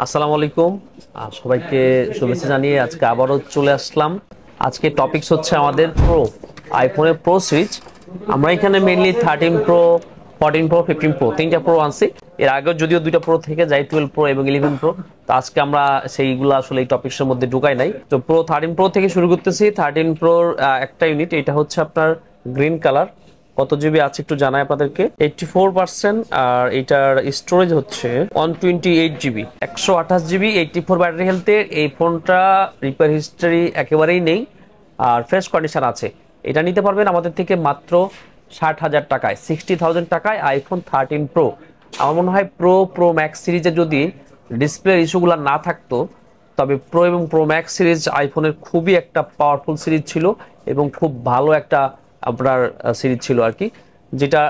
আসসালামু আলাইকুম। সবাইকে শুভেচ্ছা জানিয়ে আজকে আবারও চলে আসলাম। আজকে টপিকস হচ্ছে আমাদের প্রো আইফোনের প্রো সিরিজ। আমরা এখানে মেইনলি 13 প্রো, 14 প্রো, 15 প্রো তিনটা প্রো আনছি। এর আগেও যদিও দুইটা প্রো থেকে যায়, 12 প্রো এবং 11 প্রো। তো আজকে আমরা সেইগুলো আসলে এই টপিক্সের মধ্যে ঢুকাই নাই। তো প্রো 13 প্রো থেকে শুরু করতেছি। 13 প্রোর একটা ইউনিট, এটা হচ্ছে আপনার গ্রিন কালার। কত জিবি আছে একটু জানাই আপনাদেরকে, 84%। আর এটার স্টোরেজ হচ্ছে 128 জিবি, 128 জিবি, 84 ব্যাটারি হেলথের। এই ফোনটা রিপেয়ার হিস্টরি একেবারেই নেই আর ফ্রেশ কন্ডিশন আছে। এটা নিতে পারবেন আমাদের থেকে মাত্র 60,000 টাকায়, 60,000 টাকায় আইফোন 13 প্রো। আমার মনে হয় প্রো ম্যাক্স সিরিজে যদি ডিসপ্লে ইস্যুগুলো না থাকতো, তবে প্রো এবং প্রো ম্যাক্স সিরিজ আইফোনের খুবই একটা পাওয়ারফুল সিরিজ ছিল এবং খুব ভালো একটা আপনার সিরিজ ছিল আর কি। যেটা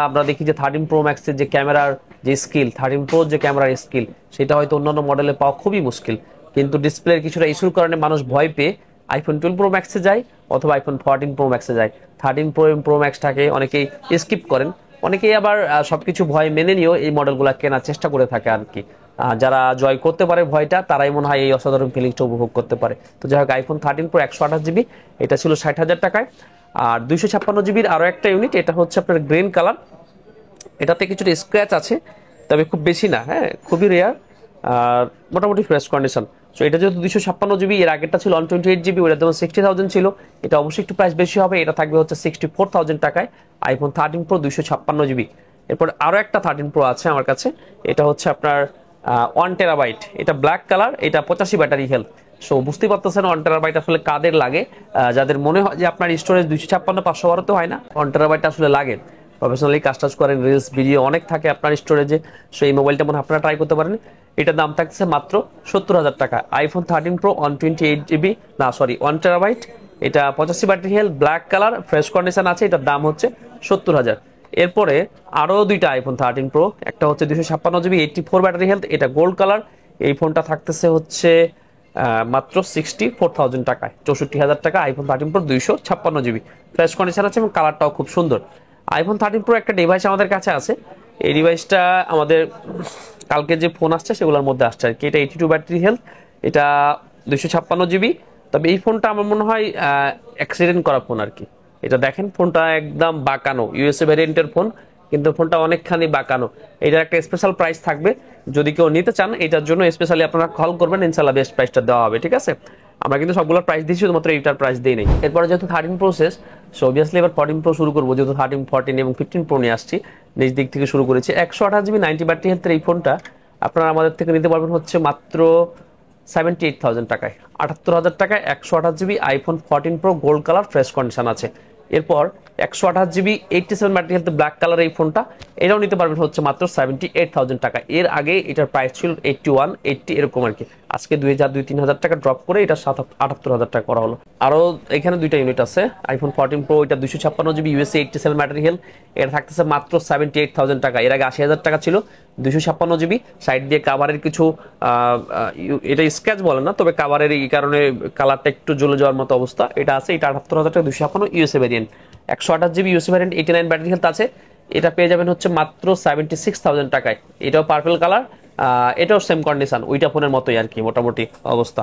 আমরা দেখি যে 13 প্রো ম্যাক্সের যে ক্যামেরার যে স্কিল, 13 প্রো যে ক্যামেরার স্কিল, সেটা হয়তো অন্যান্য মডেলে পাওয়া খুবই মুশকিল। কিন্তু ডিসপ্লের কিছুটা ইস্যুর কারণে মানুষ ভয় পেয়ে আইফোন 12 প্রো ম্যাক্সে যায় অথবা আইফোন 14 প্রো ম্যাক্সে যায়। 13 প্রো এবং প্রো ম্যাক্সটাকে অনেকেই স্কিপ করেন, অনেকেই আবার সবকিছু ভয় মেনে নিয়েও এই মডেলগুলো কেনার চেষ্টা করে থাকে আর কি। যারা জয় করতে পারে ভয়টা, তারাই মনে হয় এই অসাধারণ ফিলিংসটা উপভোগ করতে পারে। তো যাই হোক, আইফোন 13 প্রো 128 জিবি, এটা ছিল 60,000 টাকায়। আর 256 জিবির আরো একটা ইউনিট, এটা হচ্ছে আপনার গ্রিন কালার। এটাতে কিছুটা স্ক্র্যাচ আছে, তবে খুব বেশি না, হ্যাঁ খুবই রেয়ার। আর মোটামুটি ফ্রেশ কন্ডিশন। সো এটা যেহেতু 256 জিবি, এর আগেরটা ছিল 128 জিবি, ওটা যেমন 60,000 ছিল। এটা অবশ্যই একটু প্রাইস বেশি হবে, এটা থাকবে হচ্ছে 64,000 টাকায় আইফোন 13 প্রো 256 জিবি। এরপর আরো একটা 13 প্রো আছে আমার কাছে, এটা হচ্ছে আপনার 1 টেরাবাইট। এটা ব্ল্যাক কালার, এটা 85 ব্যাটারি হেলথ। সো বুঝতেই পারতেছেন 1 টেরাবাইট আসলে কাদের লাগে। যাদের মনে হয় যে আপনার স্টোরেজ 256, 512 হয় না, 1 টেরাবাইট আসলে লাগে। প্রফেশনালি কাজ টাজ করেন, রিলস ভিডিও অনেক থাকে আপনার স্টোরেজে। সো এই মোবাইলটা মনে আপনারা ট্রাই করতে পারেন। এটার দাম থাকছে মাত্র 70,000 টাকা। আইফোন 13 প্রো 128 জিবি, না সরি 1 টেরাবাইট, এটা 85 battery health, black colour, fresh condition আছে। এটার দাম হচ্ছে 70,000। এরপরে আরো দুইটা আইফোন 13 প্রো, একটা হচ্ছে 256 জিবি, 84 ব্যাটারি হেলথ, এটা গোল্ড কালার। এই ফোনটা থাকতেছে হচ্ছে মাত্র 64,000 টাকায়, 64,000 টাকা iPhone 13 pro 256 GB. Fresh condition আছে এবং কালারটাও খুব সুন্দর। আইফোন 13 প্রো একটা ডিভাইস আমাদের কাছে আছে। এই ডিভাইসটা আমাদের কালকে যে ফোন আসছে সেগুলোর মধ্যে আসছে আর কি। এটা 82 ব্যাটারি হেলথ, এটা 256 জিবি। তবে এই ফোনটা আমার মনে হয় অ্যাক্সিডেন্ট করা ফোন আর কি। এটা দেখেন, ফোনটা একদম বাঁকানো, ইউএসএ ভ্যারিয়েন্টের ফোন, কিন্তু ফোনটা অনেকখানি বাঁকানো। এটার একটা স্পেশাল প্রাইস থাকবে, যদি কেউ নিতে চান এটার জন্য স্পেশালি আপনারা কল করবেন, ইনশাল্লাহ বেস্ট প্রাইসটা দেওয়া হবে, ঠিক আছে? আমরা কিন্তু সবগুলোর প্রাইস দিচ্ছি, শুধুমাত্র এইটার প্রাইস দিই নেই। এরপরে যেহেতু 13 প্রো শেষ, সো অবভিয়াসলি এবার 14 প্রো শুরু করবো, যেহেতু 13, 14 এবং 15 প্রো নিয়ে আসছি। নিজ দিক থেকে শুরু করেছি। 128 জিবি 90 ব্যাটারি হেলথের এই ফোনটা আপনারা আমাদের থেকে নিতে পারবেন হচ্ছে মাত্র 78,000 টাকায়, 78,000 টাকায় 128 GB iPhone 14 pro gold colour, fresh condition আছে। এরপর 128 GB 87 battery health black colour এই ফোনটা, এটাও নিতে পারবেন হচ্ছে মাত্র 78,000 টাকা। এর আগে এটার প্রাইস ছিল 81, 80 এরকম আর কি। আজকে 2,000-3,000 টাকা ড্রপ করে এটা 78,000 টাকা করা হলো। আরো এখানে দুইটা ইউনিট আছে, আইফোন 14 প্রো, এটা 256 জিবি ইউএসএ 87 ব্যাটারি হেলথ, এটা থাকতেছে মাত্র 78,000 টাকা। এর আগে 80,000 টাকা ছিল। 256 জিবি, সাইড দিয়ে কাভারের কিছু এটা স্ক্র্যাচ বলে না, তবে কাভারের এই কারণে কালারটা একটু জ্বলে যাওয়ার মতো অবস্থা। এটা আছে, এটা 78,000 টাকা, 256 USA variant. 128 GB USA variant, 89 battery health আছে। এটা পেয়ে যাবেন হচ্ছে মাত্র 76,000 টাকায়। এটাও পার্পল কালার, এটাও সেম কন্ডিশন, ওইটা ফোনের মতোই আর কি মোটামুটি অবস্থা।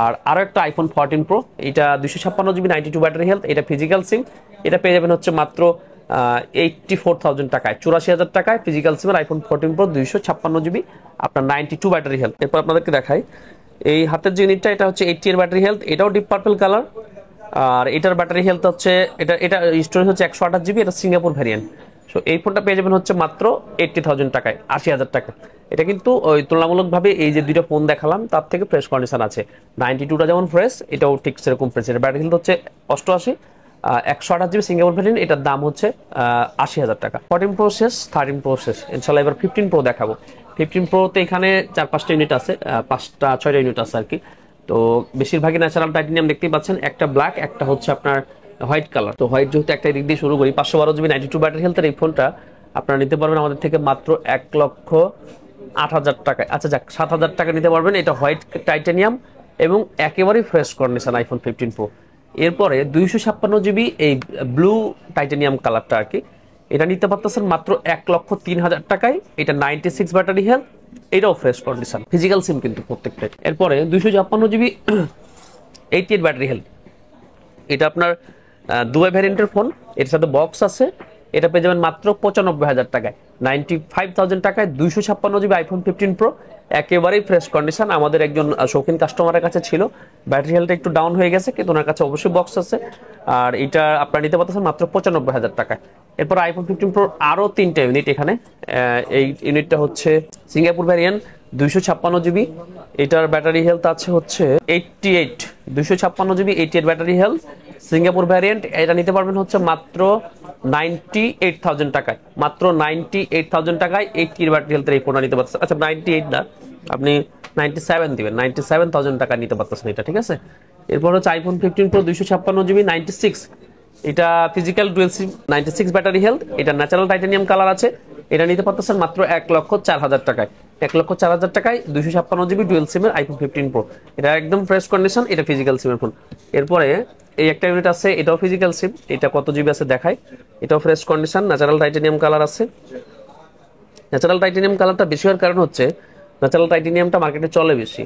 আর আরো একটা আইফোন 14 প্রো, এটা 256 জিবি 92 ব্যাটারি হেলথ, এটা ফিজিক্যাল সিম। এটা পেয়ে যাবেন হচ্ছে মাত্র 84,000 টাকায়, 84,000 টাকায় ফিজিক্যাল সিমের আইফোন 14 প্রো 256 জিবি, আপনার 92 ব্যাটারি হেলথ। এরপর আপনাদেরকে দেখাই এই হাতের যে ইউনিটটা, এটা হচ্ছে 80 এর ব্যাটারি হেলথ, এটাও ডিপ পার্পল কালার। আর এটার ব্যাটারি হেলথ হচ্ছে, এটা স্টোরেজ হচ্ছে 128 জিবি, এটা সিঙ্গাপুর ভ্যারিয়েন্ট। সো এই ফোনটা পেয়ে যাবেন হচ্ছে মাত্র 80,000 টাকায়, 80,000 টাকা। এটা কিন্তু ওই তুলনামূলকভাবে এই যে দুইটা ফোন দেখালাম তার থেকে ফ্রেশ কন্ডিশন আছে। 92টা যেমন ফ্রেশ, এটাও ঠিক সেরকম ফ্রেশ। এটা ব্যাটারি হেলথ হচ্ছে 88, 128 জিবি সিঙ্গাপুর ভ্যারিয়েন্ট, এটার দাম হচ্ছে 80,000 টাকা। 14 প্রো শেষ, 13 প্রো শেষ, ইনশাল্লাহ এবার 15 প্রো দেখাবো। 15 প্রোতে এখানে 4-5টা ইউনিট আছে, 5টা-6টা ইউনিট আছে আর কি। তো বেশিরভাগই ন্যাচারাল টাইটেনিয়াম দেখতেই পাচ্ছেন, একটা ব্ল্যাক, একটা হচ্ছে আপনার হোয়াইট কালার। তো হোয়াইট যেহেতু একটা দিক দিয়ে শুরু করি, 512 জিবি 92 ব্যাটারি হেলথের এই ফোনটা আপনারা নিতে পারবেন আমাদের থেকে মাত্র 1,08,000 টাকায়। আচ্ছা যাক, 7,000 টাকা নিতে পারবেন। এটা হোয়াইট টাইটেনিয়াম এবং একেবারেই ফ্রেশ কন্ডিশন আইফোন 15 প্রো। এরপরে 256 জিবি এই ব্লু টাইটেনিয়াম কালারটা আর কি, এটা নিতে পারতেছেন মাত্র 1,03,000 টাকায়। এটা 96 ব্যাটারি হেলথ, এটাও ফ্রেশ কন্ডিশন, ফিজিক্যাল সিম কিন্তু প্রত্যেকটাই। এরপরে 256 জিবি 88 ব্যাটারি হেলথ, এটা আপনার দুবাই ভ্যারিয়েন্টের ফোন, এর সাথে বক্স আছে। এটা পেয়ে যাবেন মাত্র 95,000 টাকায়, 95,000 টাকায় 256 জিবি আইফোন 15 প্রো, একেবারেই ফ্রেশ কন্ডিশন। আমাদের একজন শৌখিন কাস্টমারের কাছে ছিল, ব্যাটারি হেলথ একটু ডাউন হয়ে গেছে, কিন্তু ওনার কাছে অবশ্যই বক্স আছে। আর এটা আপনারা নিতে পারতেছেন মাত্র 95,000 টাকায়। এরপর আইফোন 15 প্রো আরও 3টা ইউনিট এখানে। এই ইউনিটটা হচ্ছে সিঙ্গাপুর ভ্যারিয়েন্ট 256 জিবি, এটার ব্যাটারি হেলথ আছে হচ্ছে 88, 256 GB 88 battery health, Singapore variant. এটা নিতে পারবেন হচ্ছে মাত্র 98,000 টাকায়, মাত্র 98,000 টাকায় 80 ব্যাটারি হেলথের এই ফোনটা নিতে পারতেছেন। আচ্ছা 98 না, আপনি 97 দিবেন, 97,000 টাকা নিতে পারতেছেন এটা, ঠিক আছে। এরপর হচ্ছে আইফোন 15 প্রো 256 জিবি 96, এটা ফিজিক্যাল ডুয়েল সিম 96 ব্যাটারি হেলথ, এটা ন্যাচারাল টাইটানিয়াম কালার আছে। এটা নিতে পারতেছেন মাত্র 1,04,000 টাকায়, 1,04,000 টাকায় 256 জিবি ডুয়েল সিমের আইফোন 15 প্রো, এটা একদম ফ্রেশ কন্ডিশন, এটা ফিজিক্যাল সিমের ফোন। এরপরে এই একটা ইউনিট আছে, এটাও ফিজিক্যাল সিম, এটা কত জিবি আছে দেখায়, এটাও fresh condition, natural titanium colour আছে। ন্যাচারাল টাইটানিয়াম কালারটা বেশি হওয়ার কারণ হচ্ছে ন্যাচারাল টাইটানিয়ামটা মার্কেটে চলে বেশি।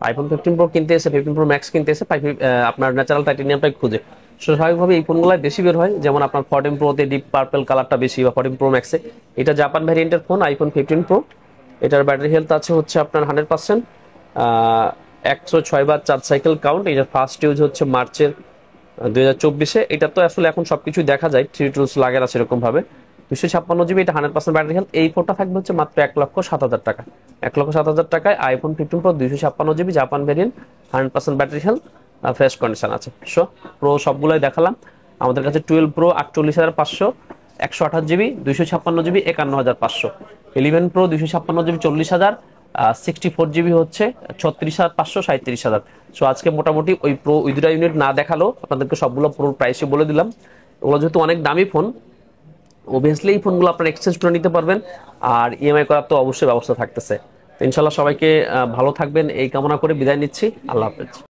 আইফোন 15 প্রো কিনতে এসে, 15 প্রো ম্যাক্স কিনতে এসে আপনার ন্যাচারাল টাইটানিয়ামটাই খুঁজে। স্বাভাবিকভাবে এই ফোনগুলোয় বেশি বের হয়, যেমন আপনার 14 প্রোতে ডিপ পার্পল কালারটা বেশি, বা 14 প্রো ম্যাক্সে। এটা জাপান ভ্যারিয়েন্টের ফোন আইফোন 15 প্রো, এটার ব্যাটারি হেলথ আছে হচ্ছে আপনার 100%, 106 বার চার্জ সাইকেল কাউন্ট। এটার ফার্স্ট ইউজ হচ্ছে মার্চের 2024-এ। এটা তো আসলে এখন সবকিছু দেখা যায়, থ্রি টুলস লাগে না সেরকম ভাবে। 256 জিবি, এটা 100% ব্যাটারি হেলথ। এই ফোনটা থাকবে হচ্ছে মাত্র 1,07,000 টাকা, 1,07,000 টাকায় iPhone 15 pro 256 GB Japan variant, 100% battery health, fresh condition আছে। সো প্রো সবগুলোই দেখালাম। আমাদের কাছে 12 pro 48,500, 128 GB 256 GB 51,500, 11 pro 256 GB 40,000, 64 GB হচ্ছে 36,500, 37,000। সো আজকে মোটামুটি ওই দুটা ইউনিট না দেখালো আপনাদেরকে সবগুলো প্রো প্রাইসে বলে দিলাম। ওগুলো যেহেতু অনেক দামি ফোন, অবভিয়াসলি এই ফোনগুলো আপনারা এক্সচেঞ্জ করে নিতে পারবেন, আর ইএমআই করার তো অবশ্যই ব্যবস্থা থাকতেছে। ইনশাল্লাহ সবাইকে ভালো থাকবেন এই কামনা করে বিদায় নিচ্ছি। আল্লাহ হাফেজ।